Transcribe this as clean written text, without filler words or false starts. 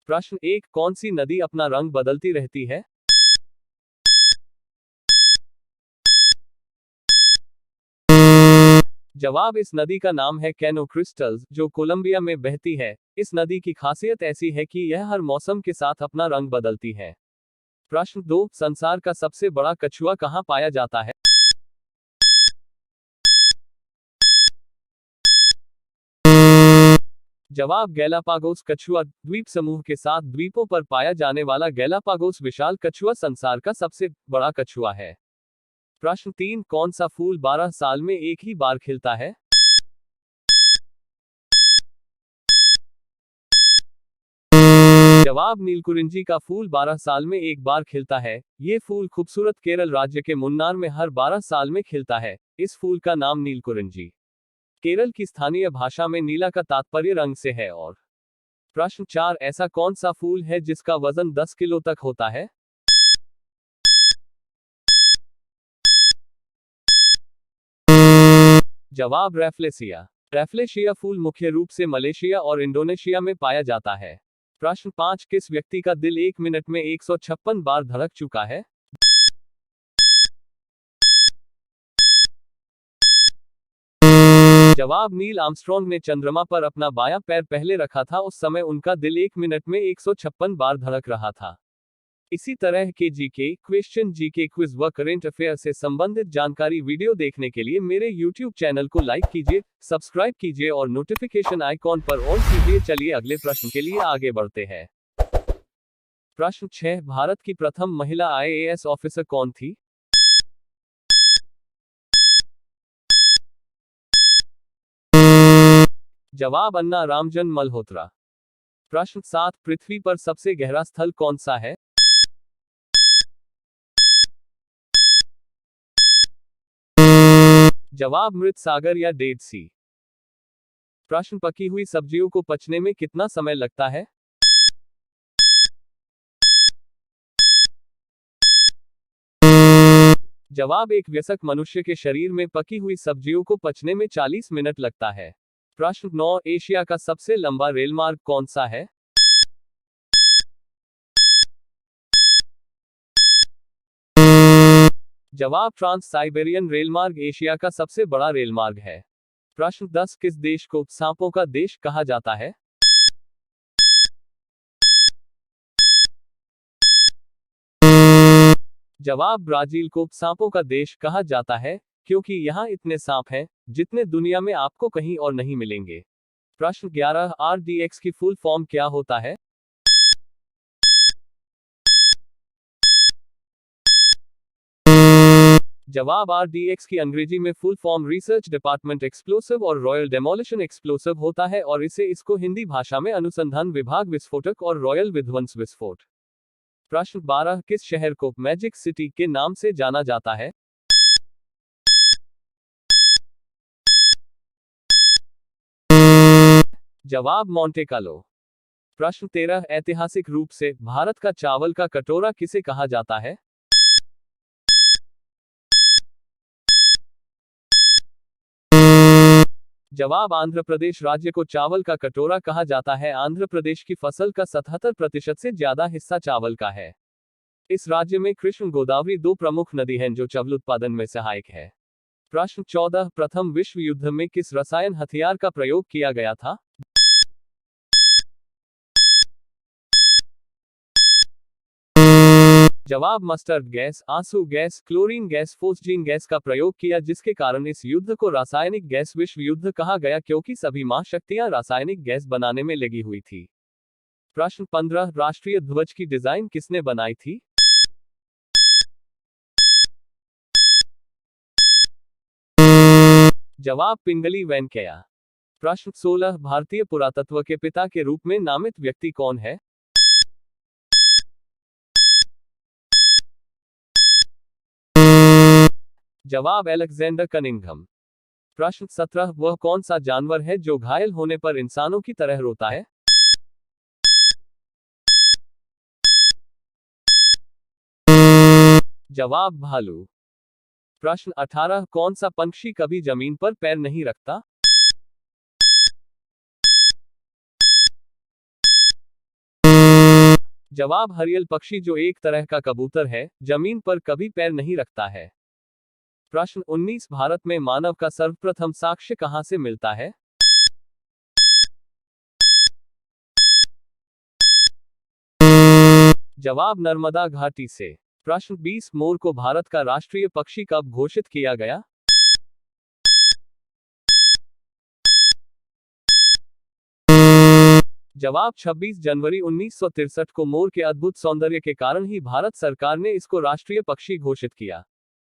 प्रश्न 1, कौन सी नदी अपना रंग बदलती रहती है? जवाब, इस नदी का नाम है कैनो क्रिस्टल्स, जो कोलंबिया में बहती है। इस नदी की खासियत ऐसी है कि यह हर मौसम के साथ अपना रंग बदलती है। प्रश्न 2, संसार का सबसे बड़ा कछुआ कहाँ पाया जाता है? जवाब, गैलापागोस कछुआ द्वीप समूह के 7 द्वीपों पर पाया जाने वाला गैलापागोस विशाल कछुआ संसार का सबसे बड़ा कछुआ है। प्रश्न 3, कौन सा फूल 12 साल में एक ही बार खिलता है? जवाब, नीलकुरिंजी का फूल 12 साल में एक बार खिलता है। ये फूल खूबसूरत केरल राज्य के मुन्नार में हर 12 साल में खिलता है। इस फूल का नाम नीलकुरिंजी केरल की स्थानीय भाषा में नीला का तात्पर्य रंग से है। और प्रश्न 4, ऐसा कौन सा फूल है जिसका वजन 10 किलो तक होता है? जवाब, रैफ्लेसिया। रैफ्लेशिया फूल मुख्य रूप से मलेशिया और इंडोनेशिया में पाया जाता है। प्रश्न 5, किस व्यक्ति का दिल 1 मिनट में 156 बार धड़क चुका है? जवाब, नील आर्मस्ट्रॉन्ग ने चंद्रमा पर अपना बायां पैर पहले रखा था, उस समय उनका दिल 1 मिनट में 156 बार धड़क रहा था। इसी तरह के जीके क्वेश्चन, जीके क्विज व करेंट अफेयर से संबंधित जानकारी वीडियो देखने के लिए मेरे YouTube चैनल को लाइक कीजिए, सब्सक्राइब कीजिए और नोटिफिकेशन आइकॉन पर ऑन कीजिए। चलिए अगले प्रश्न के लिए आगे बढ़ते हैं। प्रश्न 6, भारत की प्रथम महिला IAS ऑफिसर कौन थी? जवाब, अन्ना रामजन मल्होत्रा। प्रश्न 7, पृथ्वी पर सबसे गहरा स्थल कौन सा है? जवाब, मृत सागर या डेड सी। प्रश्न, पकी हुई सब्जियों को पचने में कितना समय लगता है? जवाब, एक वयस्क मनुष्य के शरीर में पकी हुई सब्जियों को पचने में 40 मिनट लगता है। प्रश्न 9, एशिया का सबसे लंबा रेलमार्ग कौन सा है? जवाब, ट्रांस साइबेरियन रेलमार्ग एशिया का सबसे बड़ा रेलमार्ग है। प्रश्न 10, किस देश को सांपों का देश कहा जाता है? जवाब, ब्राजील को सांपों का देश कहा जाता है क्योंकि यहाँ इतने सांप हैं जितने दुनिया में आपको कहीं और नहीं मिलेंगे। प्रश्न 11, RDX की फुल फॉर्म क्या होता है? जवाब, RDX की अंग्रेजी में full form research department explosive और रॉयल डेमोलिशन एक्सप्लोसिव होता है और इसको हिंदी भाषा में अनुसंधान विभाग विस्फोटक और रॉयल विध्वंस विस्फोट। प्रश्न 12, किस शहर को मैजिक सिटी के नाम से जाना जाता है? जवाब, मोंटे कार्लो। प्रश्न 13, ऐतिहासिक रूप से भारत का चावल का कटोरा किसे कहा जाता है? जवाब, आंध्र प्रदेश राज्य को चावल का कटोरा कहा जाता है। आंध्र प्रदेश की फसल का 77% से ज्यादा हिस्सा चावल का है। इस राज्य में कृष्ण गोदावरी 2 प्रमुख नदी हैं जो चावल उत्पादन में सहायक है। प्रश्न 14, प्रथम विश्व युद्ध में किस रसायन हथियार का प्रयोग किया गया था? जवाब, मस्टर्ड गैस, आंसू gas, chlorine gas, phosgene gas का प्रयोग किया, जिसके कारण इस युद्ध को रासायनिक गैस विश्व युद्ध कहा गया क्योंकि सभी महाशक्तियां रासायनिक गैस बनाने में लगी हुई थी। प्रश्न 15, राष्ट्रीय ध्वज की डिजाइन किसने बनाई थी? जवाब, पिंगली वेंकैया। प्रश्न 16, भारतीय पुरातत्व के पिता के रूप में नामित व्यक्ति कौन है? जवाब, अलेक्जेंडर कनिंघम। प्रश्न 17, वह कौन सा जानवर है जो घायल होने पर इंसानों की तरह रोता है? जवाब, भालू। प्रश्न 18, कौन सा पंछी कभी जमीन पर पैर नहीं रखता? जवाब हरियल पक्षी, जो एक तरह का कबूतर है, जमीन पर कभी पैर नहीं रखता है। प्रश्न 19, भारत में मानव का सर्वप्रथम साक्ष्य कहां से मिलता है? जवाब नर्मदा घाटी से। प्रश्न 20, मोर को भारत का राष्ट्रीय पक्षी कब घोषित किया गया? जवाब 26 जनवरी 1963 को मोर के अद्भुत सौंदर्य के कारण ही भारत सरकार ने इसको राष्ट्रीय पक्षी घोषित किया।